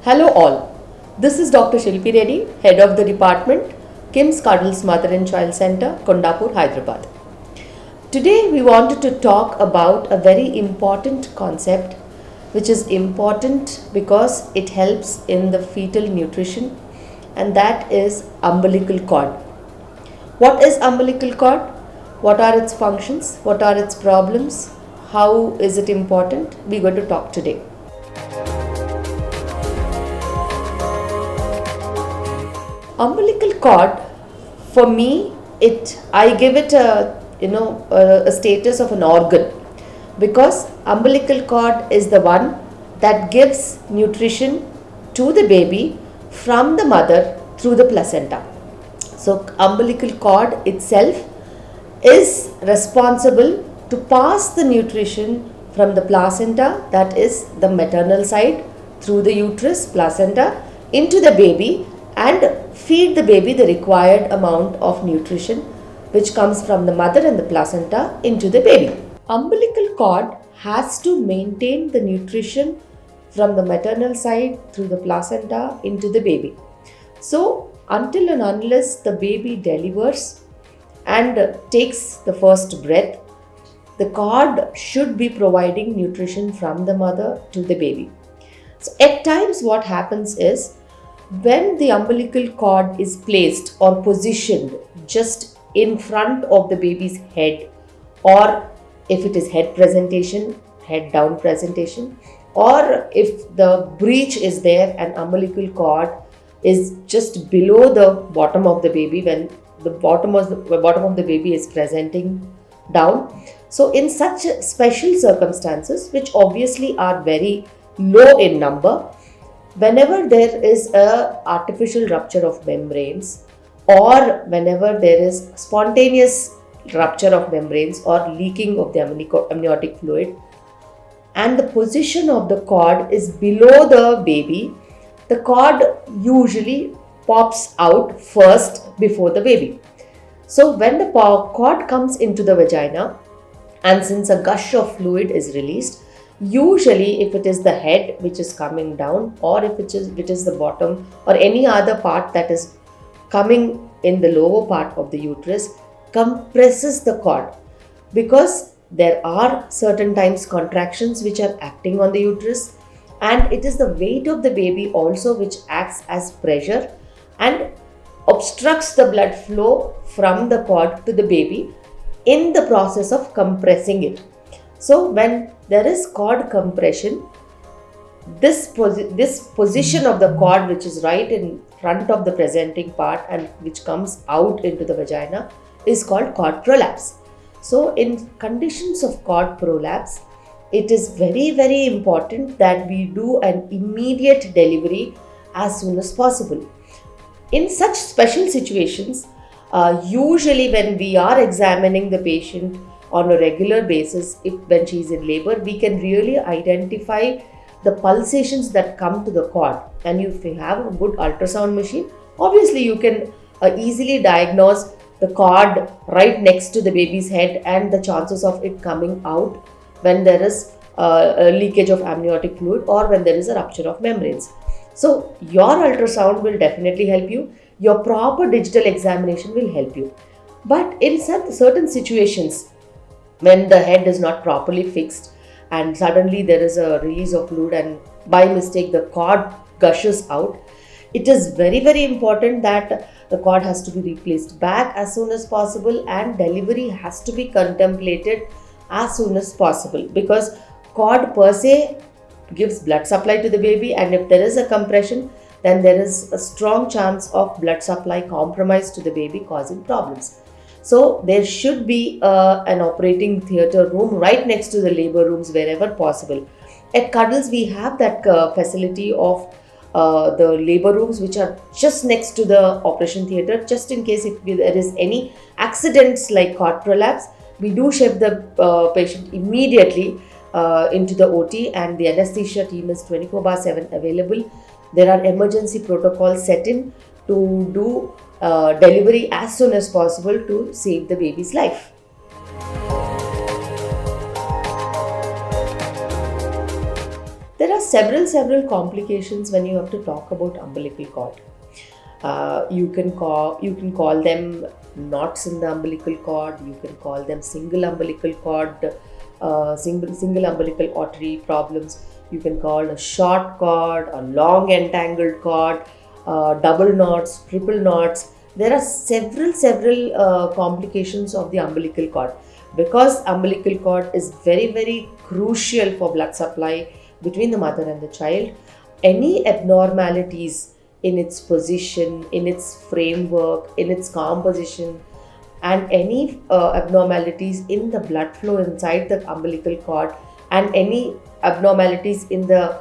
Hello all. This is Dr. Shilpi Reddy, Head of the Department, KIMS Cuddles Mother and Child Center, Kondapur, Hyderabad. Today we wanted to talk about a very important concept which is important because it helps in the fetal nutrition, and that is umbilical cord. What is umbilical cord? What are its functions? What are its problems? How is it important? We're going to talk today. Umbilical cord, for me, I give it a status of an organ, because umbilical cord is the one that gives nutrition to the baby from the mother through the placenta. So umbilical cord itself is responsible to pass the nutrition from the placenta, that is the maternal side, through the uterus, placenta, into the baby, and feed the baby the required amount of nutrition which comes from the mother and the placenta into the baby. Umbilical cord has to maintain the nutrition from the maternal side through the placenta into the baby. So until and unless the baby delivers and takes the first breath, the cord should be providing nutrition from the mother to the baby. So at times what happens is, when the umbilical cord is placed or positioned just in front of the baby's head, or if it is head presentation, head down presentation, or if the breech is there and umbilical cord is just below the bottom of the baby, when the bottom of the baby is presenting down. So in such special circumstances, which obviously are very low in number, whenever there is a artificial rupture of membranes, or whenever there is spontaneous rupture of membranes or leaking of the amniotic fluid, and the position of the cord is below the baby, the cord usually pops out first before the baby. So when the cord comes into the vagina, and since a gush of fluid is released, usually if it is the head which is coming down, or if it is the bottom or any other part that is coming in the lower part of the uterus, compresses the cord, because there are certain times contractions which are acting on the uterus, and it is the weight of the baby also which acts as pressure and obstructs the blood flow from the cord to the baby in the process of compressing it. So when there is cord compression, this position of the cord, which is right in front of the presenting part and which comes out into the vagina, is called cord prolapse. So in conditions of cord prolapse, it is very, very important that we do an immediate delivery as soon as possible. In such special situations, usually when we are examining the patient on a regular basis, when she is in labor, we can really identify the pulsations that come to the cord. And if you have a good ultrasound machine, obviously you can easily diagnose the cord right next to the baby's head and the chances of it coming out when there is a leakage of amniotic fluid or when there is a rupture of membranes. So your ultrasound will definitely help you. Your proper digital examination will help you. But in certain situations, when the head is not properly fixed and suddenly there is a release of fluid and by mistake the cord gushes out, it is very, very important that the cord has to be replaced back as soon as possible, and delivery has to be contemplated as soon as possible, because cord per se gives blood supply to the baby, and if there is a compression, then there is a strong chance of blood supply compromise to the baby, causing problems. So there should be an operating theatre room right next to the labor rooms wherever possible. At Cuddles, we have that facility of the labor rooms which are just next to the operation theatre, just in case if there is any accidents like cord prolapse. We do shift the patient immediately into the OT, and the anesthesia team is 24/7 available. There are emergency protocols set in to do delivery as soon as possible to save the baby's life. There are several complications when you have to talk about umbilical cord. You can call them knots in the umbilical cord. You can call them single umbilical cord, single umbilical artery problems. You can call a short cord, a long entangled cord, double knots, triple knots. There are several complications of the umbilical cord, because umbilical cord is very crucial for blood supply between the mother and the child. Any abnormalities in its position, in its framework, in its composition, and any abnormalities in the blood flow inside the umbilical cord, and any abnormalities in the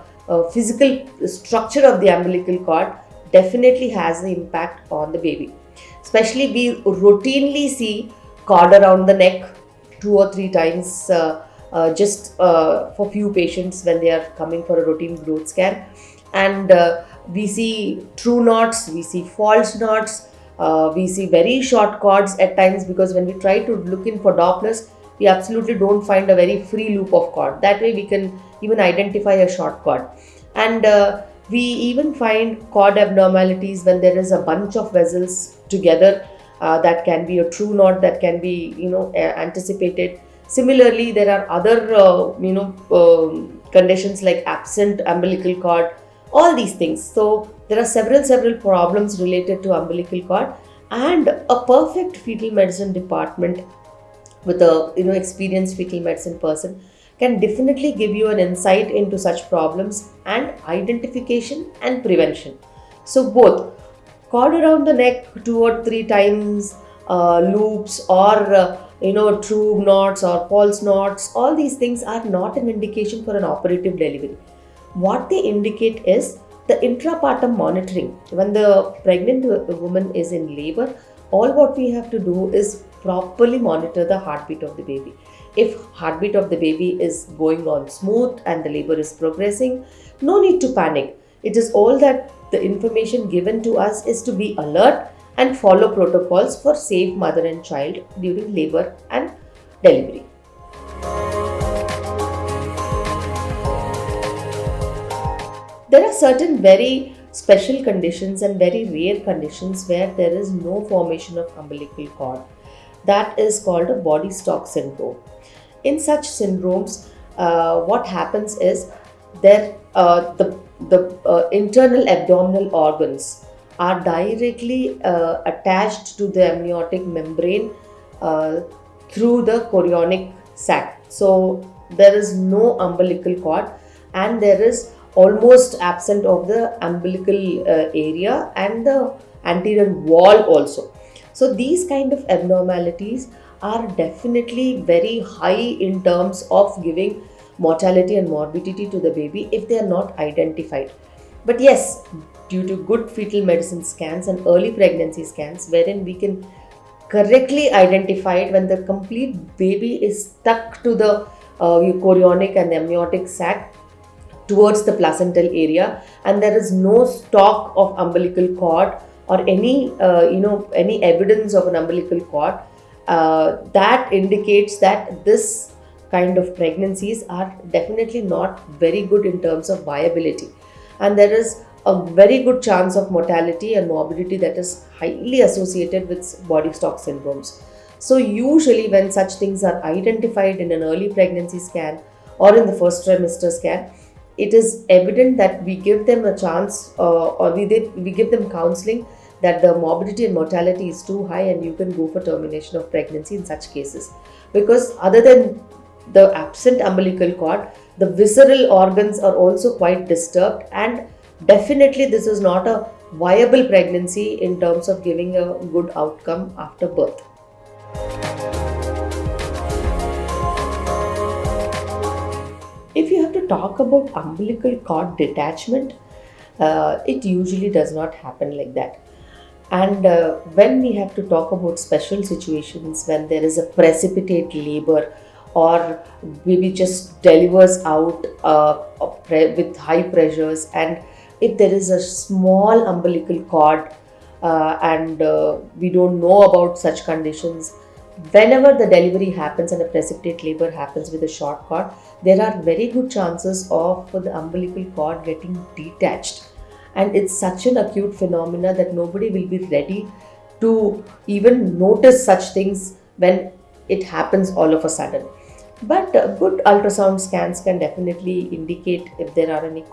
physical structure of the umbilical cord definitely has the impact on the baby. Especially, we routinely see cord around the neck 2 or 3 times, just for few patients when they are coming for a routine growth scan. And we see true knots, we see false knots, we see very short cords at times, because when we try to look in for Dopplers, we absolutely don't find a very free loop of cord. That way we can even identify a short cord. And we even find cord abnormalities when there is a bunch of vessels together. That can be a true knot, that can be anticipated. Similarly, there are other conditions like absent umbilical cord, all these things. So there are several problems related to umbilical cord, and a perfect fetal medicine department with a experienced fetal medicine person can definitely give you an insight into such problems and identification and prevention. So both cord around the neck 2 or 3 times, loops, or true knots or false knots, all these things are not an indication for an operative delivery. What they indicate is the intrapartum monitoring. When the pregnant woman is in labor, all what we have to do is properly monitor the heartbeat of the baby. If heartbeat of the baby is going on smooth and the labor is progressing, no need to panic. It is all that the information given to us is to be alert and follow protocols for safe mother and child during labor and delivery. There are certain very special conditions and very rare conditions where there is no formation of umbilical cord. That is called a body stalk syndrome. In such syndromes, what happens is the internal abdominal organs are directly attached to the amniotic membrane through the chorionic sac. So there is no umbilical cord, and there is almost absent of the umbilical area and the anterior wall also. So these kind of abnormalities are definitely very high in terms of giving mortality and morbidity to the baby if they are not identified. But yes, due to good fetal medicine scans and early pregnancy scans, wherein we can correctly identify it when the complete baby is stuck to the chorionic and amniotic sac towards the placental area, and there is no stalk of umbilical cord or any evidence of an umbilical cord, that indicates that this kind of pregnancies are definitely not very good in terms of viability, and there is a very good chance of mortality and morbidity that is highly associated with body stalk syndromes. So usually when such things are identified in an early pregnancy scan or in the first trimester scan, it is evident that we give them a chance, or we give them counseling that the morbidity and mortality is too high and you can go for termination of pregnancy in such cases. Because other than the absent umbilical cord, the visceral organs are also quite disturbed, and definitely this is not a viable pregnancy in terms of giving a good outcome after birth. If you have to talk about umbilical cord detachment, it usually does not happen like that. And when we have to talk about special situations, when there is a precipitate labor or baby just delivers out with high pressures, and if there is a small umbilical cord and we don't know about such conditions, Whenever the delivery happens and a precipitate labor happens with a short cord, there are very good chances of the umbilical cord getting detached. And it's such an acute phenomena that nobody will be ready to even notice such things when it happens all of a sudden. But good ultrasound scans can definitely indicate if there are any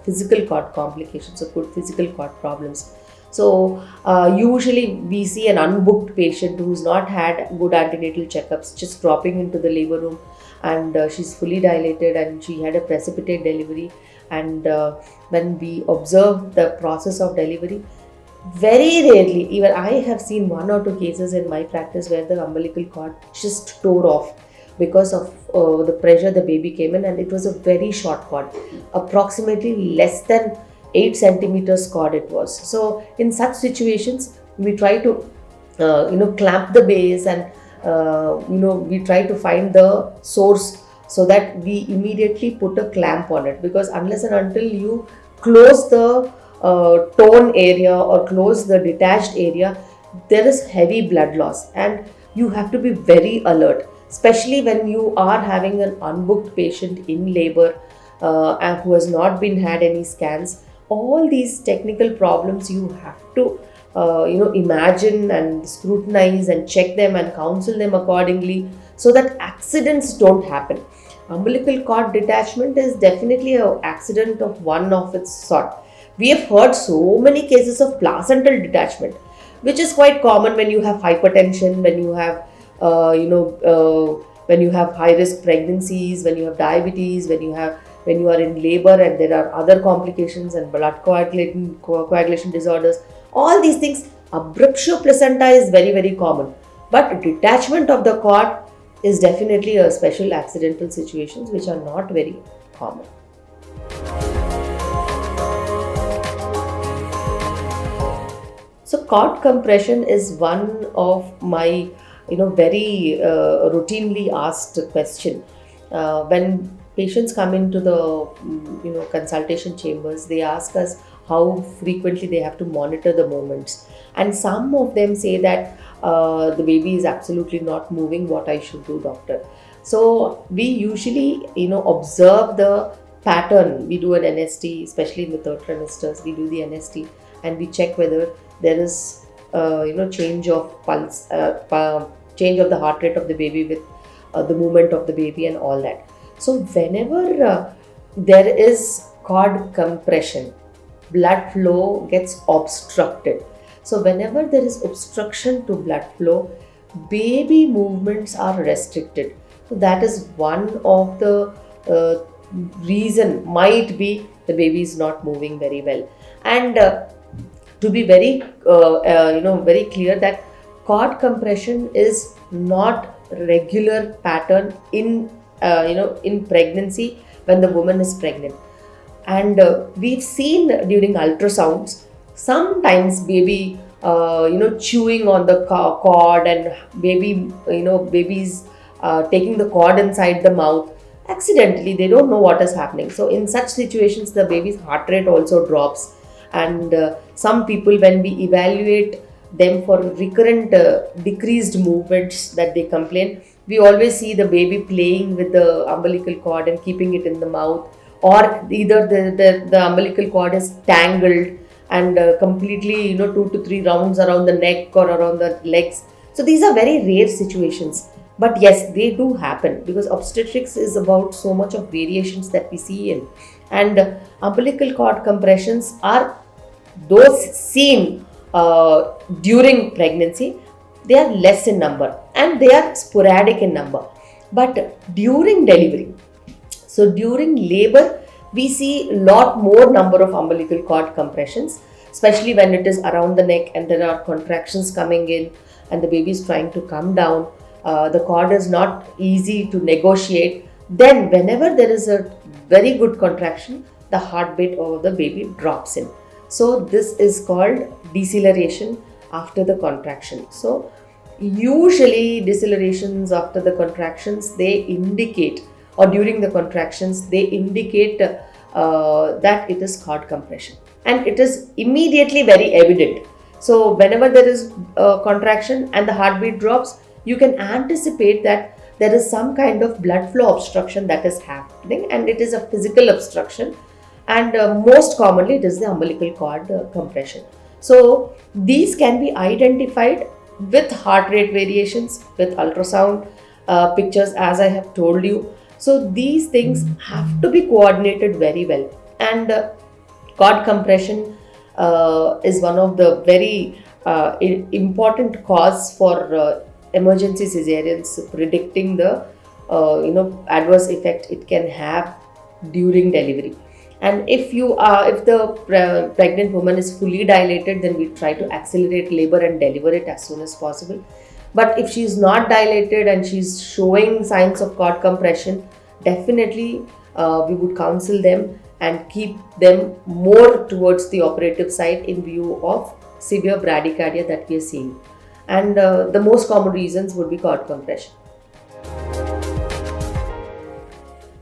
physical cord complications or good physical cord problems. So, usually we see an unbooked patient who's not had good antenatal checkups just dropping into the labor room, and she's fully dilated and she had a precipitate delivery. And when we observe the process of delivery, very rarely, even I have seen one or two cases in my practice where the umbilical cord just tore off because of the pressure the baby came in, and it was a very short cord, approximately less than 8 centimeters cord it was. So in such situations, we try to clamp the base, and we try to find the source so that we immediately put a clamp on it, because unless and until you close the torn area or close the detached area, there is heavy blood loss, and you have to be very alert, especially when you are having an unbooked patient in labor and who has not been had any scans. All these technical problems you have to imagine and scrutinize and check them and counsel them accordingly so that accidents don't happen. Umbilical cord detachment is definitely an accident of one of its sort. We have heard so many cases of placental detachment, which is quite common when you have hypertension, when you have when you have high risk pregnancies, when you have diabetes, when you are in labor and there are other complications and blood coagulation disorders. All these things, abruptio placenta is very, very common, but detachment of the cord is definitely a special accidental situations which are not very common. So cord compression is one of my very routinely asked question. When patients come into the consultation chambers, they ask us how frequently they have to monitor the movements, and some of them say that the baby is absolutely not moving, what I should do, doctor? So we usually observe the pattern. We do an NST, especially in the third trimesters. We do the NST and we check whether there is change of pulse, change of the heart rate of the baby with the movement of the baby and all that. So whenever there is cord compression, blood flow gets obstructed. So whenever there is obstruction to blood flow, baby movements are restricted. So that is one of the reason might be the baby is not moving very well. And to be very very clear, that cord compression is not regular pattern in in pregnancy when the woman is pregnant. And we've seen during ultrasounds sometimes baby chewing on the cord, and babies taking the cord inside the mouth accidentally. They don't know what is happening. So in such situations, the baby's heart rate also drops. And some people, when we evaluate them for recurrent decreased movements that they complain, we always see the baby playing with the umbilical cord and keeping it in the mouth, or either the umbilical cord is tangled and completely 2 to 3 rounds around the neck or around the legs. So these are very rare situations, but yes, they do happen, because obstetrics is about so much of variations that we see in. And umbilical cord compressions are those seen during pregnancy. They are less in number and they are sporadic in number. But during delivery, so during labor, we see a lot more number of umbilical cord compressions, especially when it is around the neck and there are contractions coming in and the baby is trying to come down. The cord is not easy to negotiate. Then whenever there is a very good contraction, the heartbeat of the baby drops in. So this is called deceleration after the contraction. So usually decelerations after the contractions, they indicate, or during the contractions, they indicate that it is cord compression, and it is immediately very evident. So whenever there is a contraction and the heartbeat drops, you can anticipate that there is some kind of blood flow obstruction that is happening, and it is a physical obstruction, and most commonly it is the umbilical cord compression. So these can be identified with heart rate variations, with ultrasound pictures, as I have told you. So these things have to be coordinated very well. And cord compression is one of the very important cause for emergency cesareans, predicting the adverse effect it can have during delivery. And if the pregnant woman is fully dilated, then we try to accelerate labor and deliver it as soon as possible. But if she is not dilated and she's showing signs of cord compression, definitely we would counsel them and keep them more towards the operative side in view of severe bradycardia that we are seeing. And the most common reasons would be cord compression.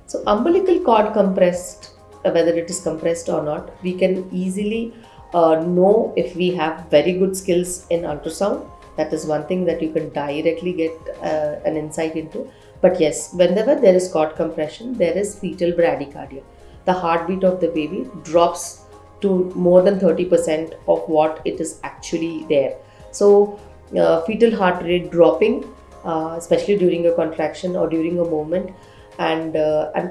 So umbilical cord compressed, whether it is compressed or not, we can easily know if we have very good skills in ultrasound. That is one thing that you can directly get an insight into. But yes, whenever there is cord compression, there is fetal bradycardia. The heartbeat of the baby drops to more than 30% of what it is actually there. So fetal heart rate dropping, especially during a contraction or during a movement, and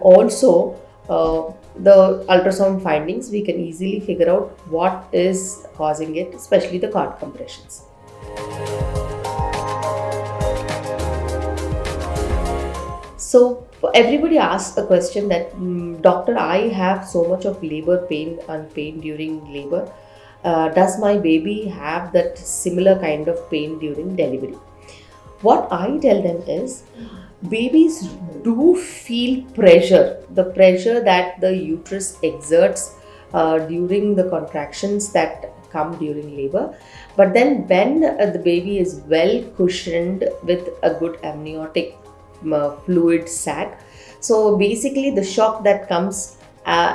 also the ultrasound findings, we can easily figure out what is causing it, especially the cord compressions. So everybody asks a question that, doctor, I have so much of labor pain and pain during labor. Does my baby have that similar kind of pain during delivery? What I tell them is, babies do feel pressure, the pressure that the uterus exerts during the contractions that come during labor. But then when the baby is well cushioned with a good amniotic fluid sac, so basically the shock that comes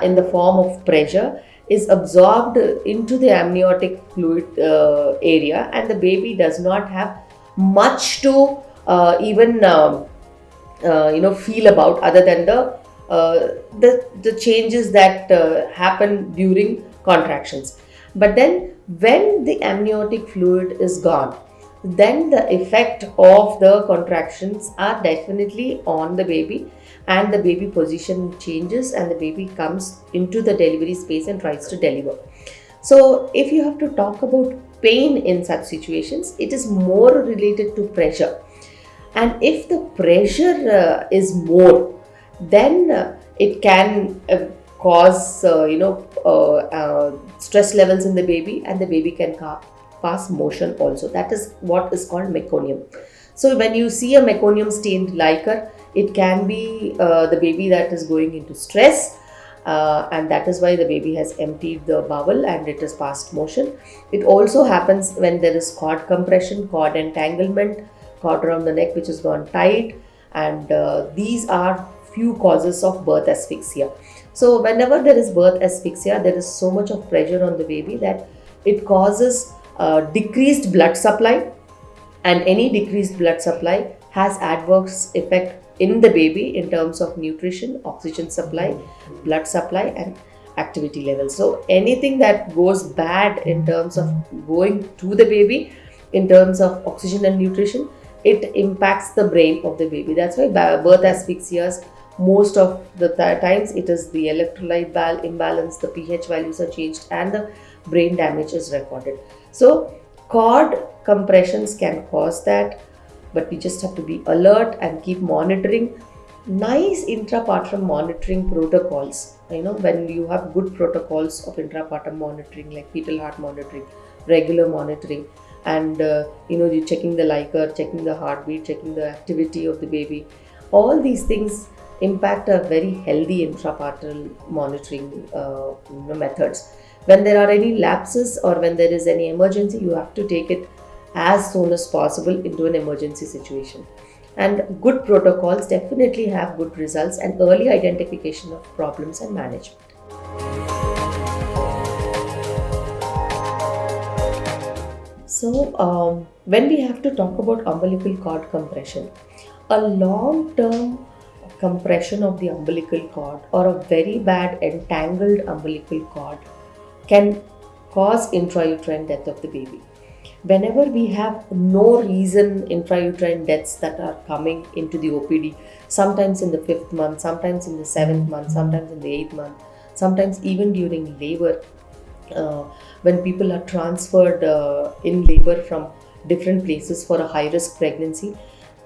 in the form of pressure is absorbed into the amniotic fluid area, and the baby does not have much to even feel about, other than the changes that happen during contractions. But then when the amniotic fluid is gone, then the effect of the contractions are definitely on the baby, and the baby position changes and the baby comes into the delivery space and tries to deliver. So if you have to talk about pain in such situations, it is more related to pressure. And if the pressure is more, then it can cause stress levels in the baby, and the baby can pass motion also. That is what is called meconium. So when you see a meconium stained liquor, it can be the baby that is going into stress, and that is why the baby has emptied the bowel and it has passed motion. It also happens when there is cord compression, cord entanglement, cord around the neck which has gone tight, and these are few causes of birth asphyxia. So whenever there is birth asphyxia, there is so much of pressure on the baby that it causes decreased blood supply, and any decreased blood supply has adverse effect in the baby in terms of nutrition, oxygen supply, blood supply, and activity levels. So anything that goes bad in terms of going to the baby, in terms of oxygen and nutrition, it impacts the brain of the baby. That's why birth asphyxias, most of the times it is the electrolyte imbalance, the pH values are changed, and the brain damage is recorded. So cord compressions can cause that, but we just have to be alert and keep monitoring. Nice intrapartum monitoring protocols. When you have good protocols of intrapartum monitoring, like fetal heart monitoring, regular monitoring, and you're checking the liquor, checking the heartbeat, checking the activity of the baby. All these things impact a very healthy intrapartum monitoring methods. When there are any lapses or when there is any emergency, you have to take it as soon as possible into an emergency situation. And good protocols definitely have good results and early identification of problems and management. When we have to talk about umbilical cord compression, a long term compression of the umbilical cord or a very bad entangled umbilical cord can cause intrauterine death of the baby. Whenever we have no reason intrauterine deaths that are coming into the OPD, sometimes in the fifth month, sometimes in the seventh month, sometimes in the eighth month, sometimes even during labor, uh, when people are transferred in labor from different places for a high risk pregnancy,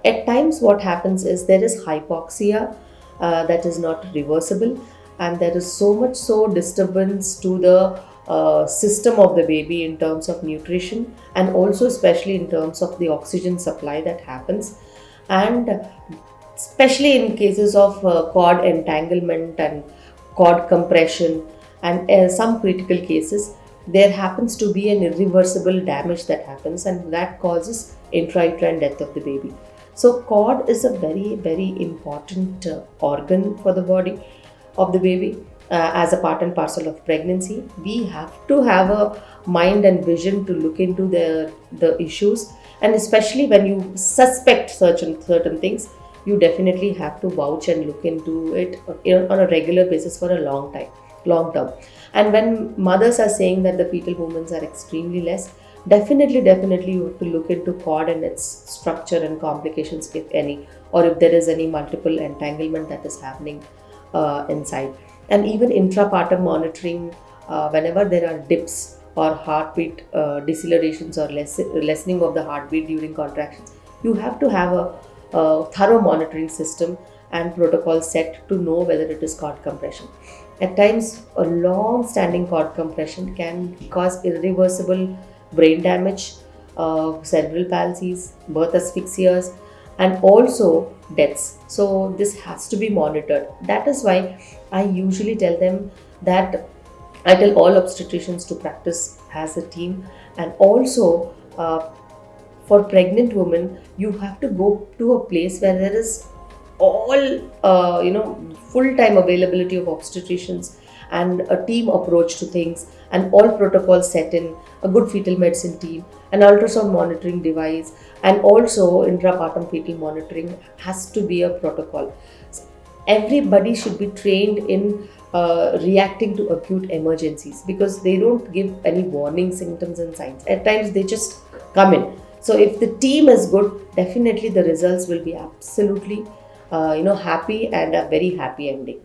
at times what happens is there is hypoxia that is not reversible, and there is so much so disturbance to the system of the baby in terms of nutrition, and also especially in terms of the oxygen supply that happens. And especially in cases of cord entanglement and cord compression, and some critical cases, there happens to be an irreversible damage that happens, and that causes intrauterine death of the baby. So cord is a very very important organ for the body of the baby. As a part and parcel of pregnancy, we have to have a mind and vision to look into the issues, and especially when you suspect certain things, you definitely have to vouch and look into it on a regular basis for a long term. And when mothers are saying that the fetal movements are extremely less, definitely you have to look into cord and its structure and complications, if any, or if there is any multiple entanglement that is happening inside. And even intrapartum monitoring, whenever there are dips or heartbeat decelerations or lessening of the heartbeat during contractions, you have to have a thorough monitoring system and protocol set to know whether it is cord compression. At times, a long standing cord compression can cause irreversible brain damage, cerebral palsies, birth asphyxias, and also deaths. So, this has to be monitored. That is why I usually tell them that I tell all obstetricians to practice as a team, and also for pregnant women, you have to go to a place where there is all full time availability of obstetricians and a team approach to things, and all protocols set in, a good fetal medicine team, an ultrasound monitoring device, and also intrapartum fetal monitoring has to be a protocol. Everybody should be trained in reacting to acute emergencies, because they don't give any warning symptoms and signs. At times they just come in. So if the team is good, definitely the results will be absolutely happy, and a very happy ending.